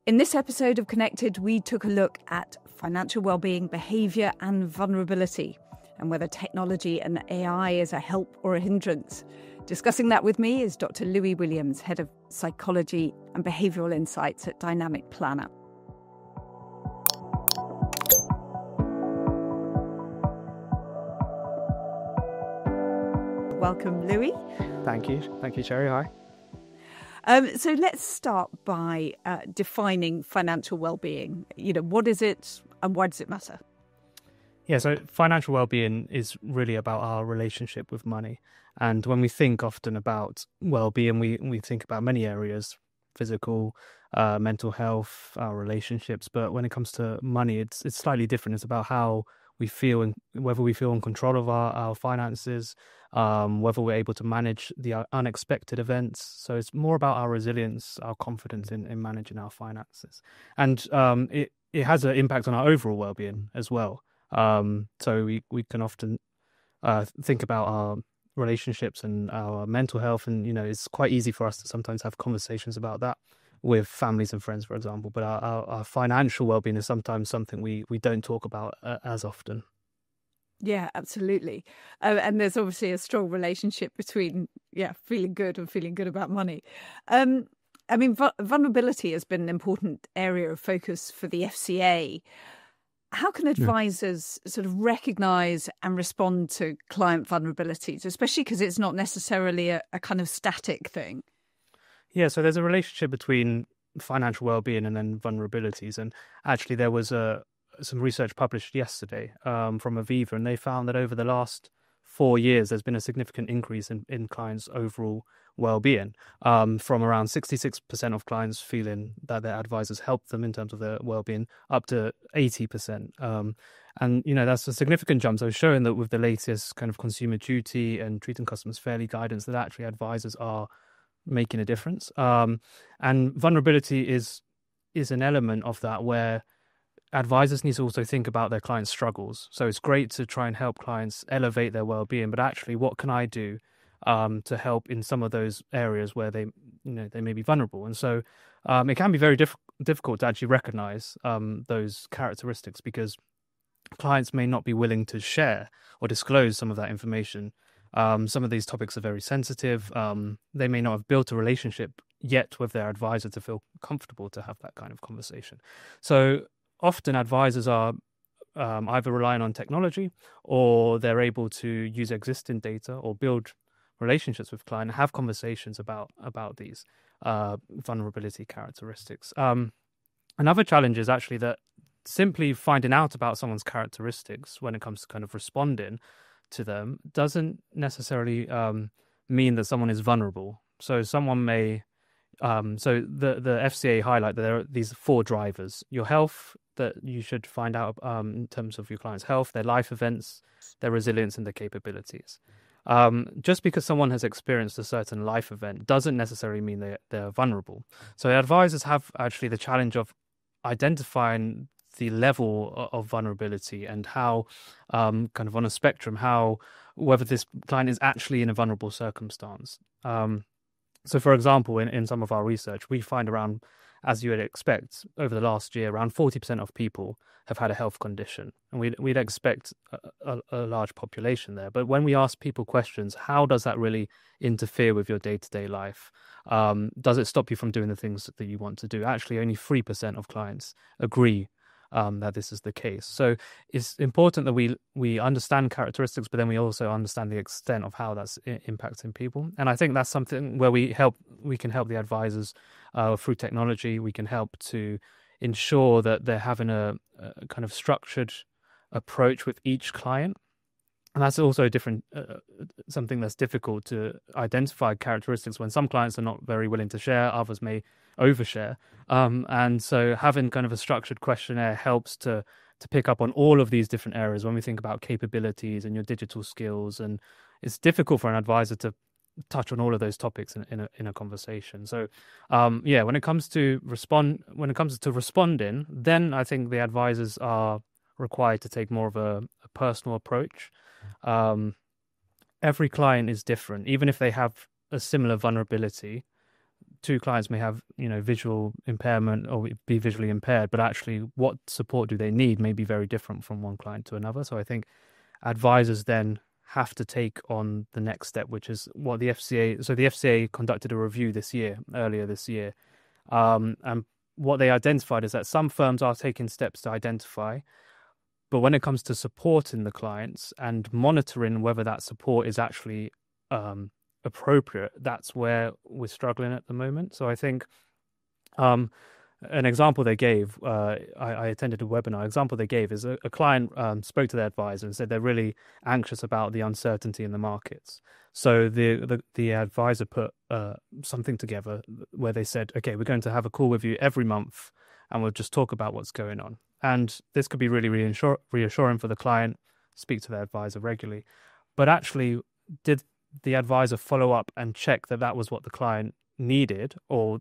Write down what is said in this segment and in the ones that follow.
In this episode of Connected, we took a look at financial well-being, behaviour and vulnerability, and whether technology and AI is a help or a hindrance. Discussing that with me is Dr. Louis Williams, Head of Psychology and Behavioural Insights at Dynamic Planner. Welcome, Louis. Thank you, Sherry. Hi. So let's start by defining financial well-being. What is it and why does it matter? Yeah, so financial well-being is really about our relationship with money. And when we think often about well-being, we think about many areas, physical, mental health, our relationships. But when it comes to money, it's slightly different. It's about how we feel and whether we feel in control of our finances, whether we're able to manage the unexpected events. So it's more about our resilience, our confidence in managing our finances. And it has an impact on our overall well-being as well. So we can often think about our relationships and our mental health, and it's quite easy for us to sometimes have conversations about that with families and friends, for example. But our financial well-being is sometimes something we don't talk about as often. Yeah, absolutely. And there's obviously a strong relationship between feeling good and feeling good about money. Vulnerability has been an important area of focus for the FCA. How can advisors sort of recognise and respond to client vulnerabilities, especially because it's not necessarily a kind of static thing? Yeah, so there's a relationship between financial well-being and then vulnerabilities. And actually there was some research published yesterday from Behaviour, and they found that over the last 4 years, there's been a significant increase in clients' overall well-being, from around 66% of clients feeling that their advisors helped them in terms of their well-being, up to 80%. And that's a significant jump. So showing that with the latest kind of consumer duty and treating customers fairly guidance, that actually advisors are making a difference. And vulnerability is an element of that, where advisors need to also think about their clients' struggles. So it's great to try and help clients elevate their well-being, but actually, what can I do to help in some of those areas where they may be vulnerable? And so it can be very difficult to actually recognize those characteristics, because clients may not be willing to share or disclose some of that information. Some of these topics are very sensitive. They may not have built a relationship yet with their advisor to feel comfortable to have that kind of conversation. So often advisors are either relying on technology, or they're able to use existing data or build relationships with clients and have conversations about these vulnerability characteristics. Another challenge is actually that simply finding out about someone's characteristics when it comes to kind of responding to them doesn't necessarily mean that someone is vulnerable. So someone may so the FCA highlight that there are these 4 drivers: your health, that you should find out in terms of your client's health, their life events, their resilience, and their capabilities. Just because someone has experienced a certain life event doesn't necessarily mean they're vulnerable. So advisors have actually the challenge of identifying the level of vulnerability and how, kind of on a spectrum, whether this client is actually in a vulnerable circumstance. So, for example, in some of our research, we find around, as you would expect, over the last year, around 40% of people have had a health condition. And we'd expect a large population there. But when we ask people questions, how does that really interfere with your day-to-day life? Does it stop you from doing the things that you want to do? Actually, only 3% of clients agree that this is the case. So it's important that we understand characteristics, but then we also understand the extent of how that's impacting people. And I think that's something where we can help the advisors through technology. We can help to ensure that they're having a kind of structured approach with each client. And that's also something that's difficult to identify characteristics when some clients are not very willing to share, others may overshare. And so having kind of a structured questionnaire helps to pick up on all of these different areas when we think about capabilities and your digital skills. And it's difficult for an advisor to touch on all of those topics in a conversation. So when it comes to responding, then I think the advisors are required to take more of a personal approach. Every client is different. Even if they have a similar vulnerability, two clients may have, visual impairment or be visually impaired, but actually what support do they need may be very different from one client to another. So I think advisors then have to take on the next step, which is what the FCA. So the FCA conducted a review earlier this year, and what they identified is that some firms are taking steps to identify, but when it comes to supporting the clients and monitoring whether that support is actually appropriate, that's where we're struggling at the moment. So I think an example they gave, I attended a webinar. An example they gave is a client spoke to their advisor and said they're really anxious about the uncertainty in the markets. So the advisor put something together where they said, okay, we're going to have a call with you every month and we'll just talk about what's going on. And this could be really reassuring for the client, speak to their advisor regularly. But actually, did the advisor follow up and check that that was what the client needed, or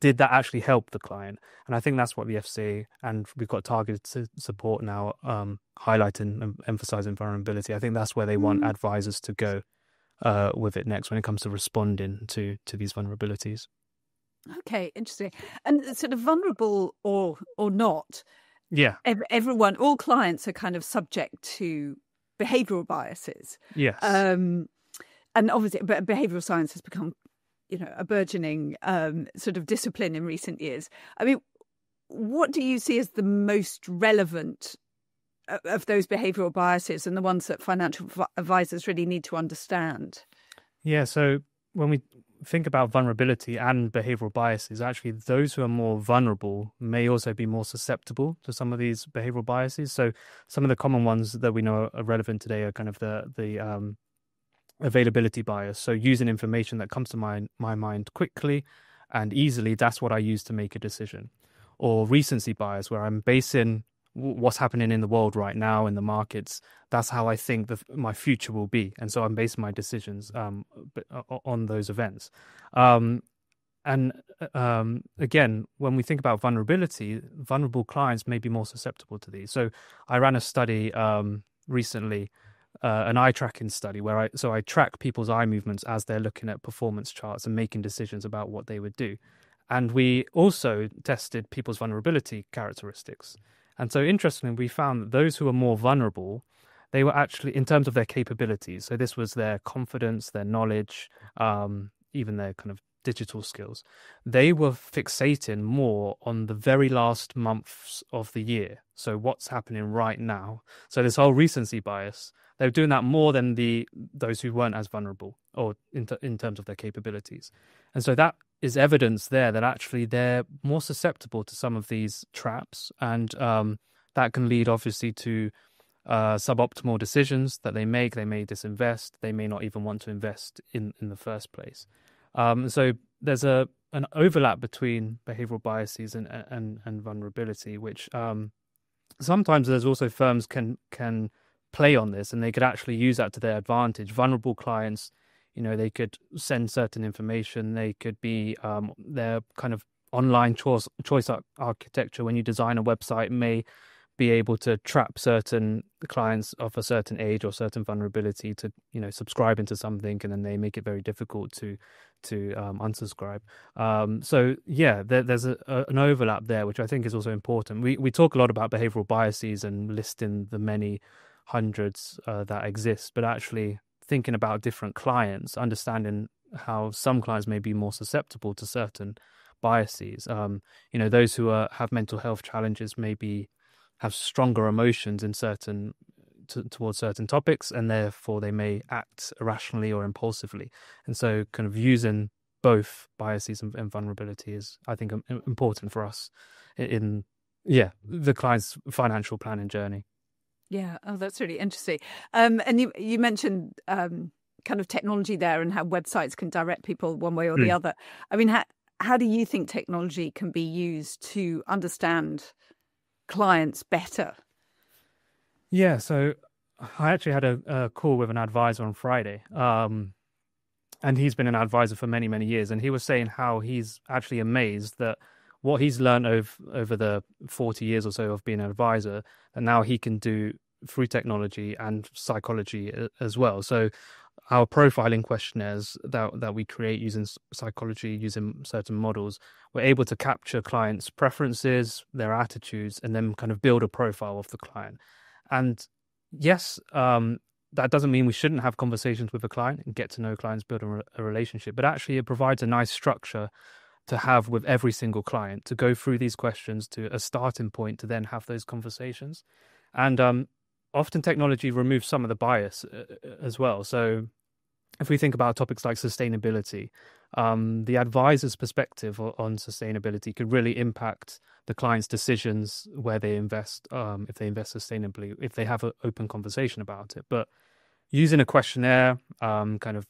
did that actually help the client? And I think that's what the FCA, and we've got targeted support now, highlighting and emphasizing vulnerability. I think that's where they want advisors to go with it next when it comes to responding to these vulnerabilities. Okay, interesting. And sort of vulnerable or not, yeah, everyone, all clients are kind of subject to behavioural biases. Yes. And obviously, but behavioural science has become, a burgeoning sort of discipline in recent years. I mean, what do you see as the most relevant of those behavioural biases and the ones that financial advisors really need to understand? Yeah, so when we think about vulnerability and behavioural biases, actually those who are more vulnerable may also be more susceptible to some of these behavioural biases. So some of the common ones that we know are relevant today are kind of the availability bias. So using information that comes to my mind quickly and easily, that's what I use to make a decision. Or recency bias, where I'm basing what's happening in the world right now in the markets. That's how I think my future will be. And so I'm basing my decisions on those events. Again, when we think about vulnerability, vulnerable clients may be more susceptible to these. So I ran a study recently, an eye tracking study where I track people's eye movements as they're looking at performance charts and making decisions about what they would do. And we also tested people's vulnerability characteristics. And so interestingly, we found that those who were more vulnerable, they were actually, in terms of their capabilities, so this was their confidence, their knowledge, even their kind of digital skills, they were fixating more on the very last months of the year. So what's happening right now? So this whole recency bias, they were doing that more than those who weren't as vulnerable or in terms of their capabilities. And so that is evidence there that actually they're more susceptible to some of these traps, and that can lead obviously to suboptimal decisions that they make. They may disinvest. They may not even want to invest in the first place. So there's an overlap between behavioral biases and vulnerability, which sometimes there's also firms can play on this, and they could actually use that to their advantage. Vulnerable clients, they could send certain information. They could be their kind of online choice architecture. When you design a website, may be able to trap certain clients of a certain age or certain vulnerability to, subscribe into something, and then they make it very difficult to unsubscribe. So yeah, there's an overlap there, which I think is also important. We talk a lot about behavioral biases and listing the many hundreds that exist, but actually thinking about different clients, understanding how some clients may be more susceptible to certain biases. Those who have mental health challenges maybe have stronger emotions in towards certain topics, and therefore they may act irrationally or impulsively. And so kind of using both biases and vulnerability is, I think, important for us in the client's financial planning journey. Yeah, oh, that's really interesting. And you mentioned kind of technology there and how websites can direct people one way or the other. I mean, how do you think technology can be used to understand clients better? Yeah, so I actually had a call with an advisor on Friday, and he's been an advisor for many, many years, and he was saying how he's actually amazed that what he's learned over the 40 years or so of being an advisor, and now he can do through technology and psychology as well. So our profiling questionnaires that we create using psychology, using certain models, we're able to capture clients' preferences, their attitudes, and then kind of build a profile of the client. And yes, that doesn't mean we shouldn't have conversations with a client and get to know clients, build a relationship, but actually it provides a nice structure to have with every single client, to go through these questions to a starting point to then have those conversations. And often technology removes some of the bias as well. So if we think about topics like sustainability, the advisor's perspective on sustainability could really impact the client's decisions where they invest, if they invest sustainably, if they have an open conversation about it. But using a questionnaire, kind of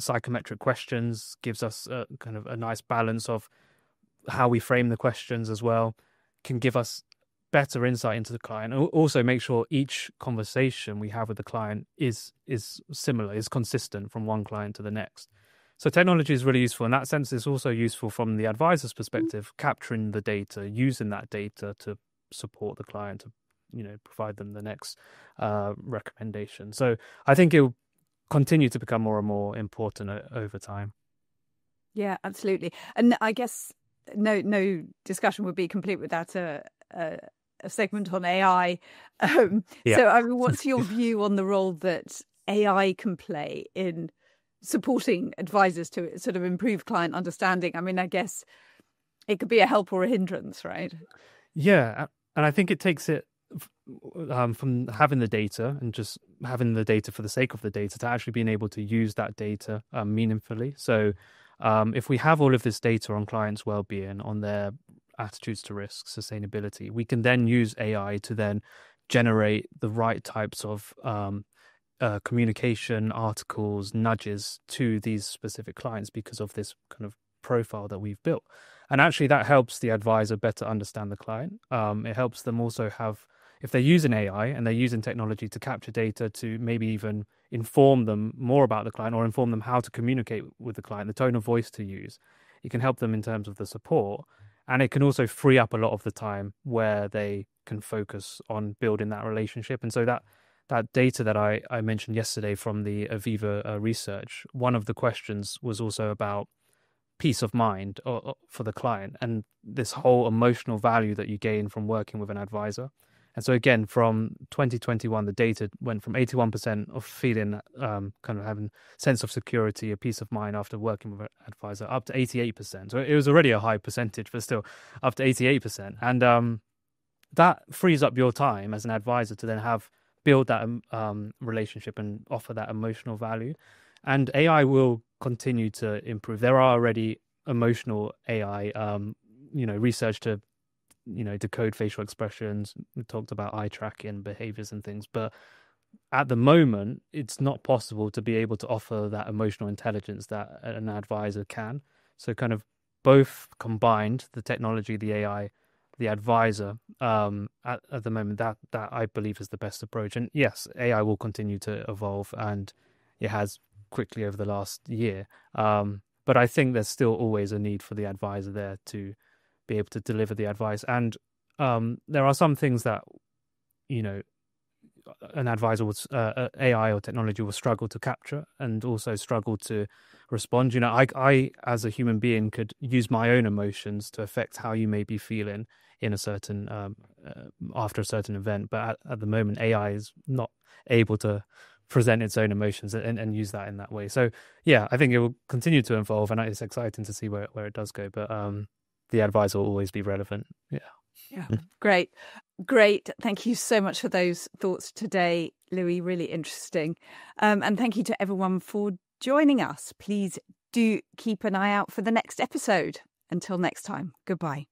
psychometric questions, gives us kind of a nice balance of how we frame the questions as well, can give us better insight into the client. Also make sure each conversation we have with the client is similar, is consistent from one client to the next. So technology is really useful in that sense. It's also useful from the advisor's perspective, capturing the data, using that data to support the client, to provide them the next recommendation. So I think it will continue to become more and more important over time. Yeah, absolutely. And I guess no discussion would be complete without a segment on AI. Yeah. So, I mean, what's your view on the role that AI can play in supporting advisors to sort of improve client understanding? I mean, I guess it could be a help or a hindrance, right? Yeah, and I think it takes it from having the data and just having the data for the sake of the data to actually being able to use that data meaningfully. So if we have all of this data on clients' well-being, on their attitudes to risk, sustainability, we can then use AI to then generate the right types of communication, articles, nudges to these specific clients because of this kind of profile that we've built. And actually that helps the advisor better understand the client. It helps them also have, if they're using AI and they're using technology to capture data to maybe even inform them more about the client or inform them how to communicate with the client, the tone of voice to use, it can help them in terms of the support. And it can also free up a lot of the time where they can focus on building that relationship. And so that data that I mentioned yesterday from the Aviva research, one of the questions was also about peace of mind for the client and this whole emotional value that you gain from working with an advisor. And so again, from 2021, the data went from 81% of feeling kind of having sense of security, a peace of mind after working with an advisor, up to 88%. So it was already a high percentage, but still up to 88%. And that frees up your time as an advisor to then build that relationship and offer that emotional value. And AI will continue to improve. There are already emotional AI, research to, decode facial expressions. We talked about eye tracking, behaviors and things. But at the moment, it's not possible to be able to offer that emotional intelligence that an advisor can. So kind of both combined, the technology, the AI, the advisor, at the moment, that I believe is the best approach. And yes, AI will continue to evolve, and it has quickly over the last year. But I think there's still always a need for the advisor there to be able to deliver the advice. And there are some things that, an advisor would, AI or technology will struggle to capture and also struggle to respond. I as a human being could use my own emotions to affect how you may be feeling in a certain after a certain event, but at the moment AI is not able to present its own emotions and use that in that way. So yeah, I think it will continue to evolve, and it's exciting to see where it does go, but the advisor will always be relevant. Yeah. Great. Thank you so much for those thoughts today, Louis. Really interesting. And thank you to everyone for joining us. Please do keep an eye out for the next episode. Until next time, goodbye.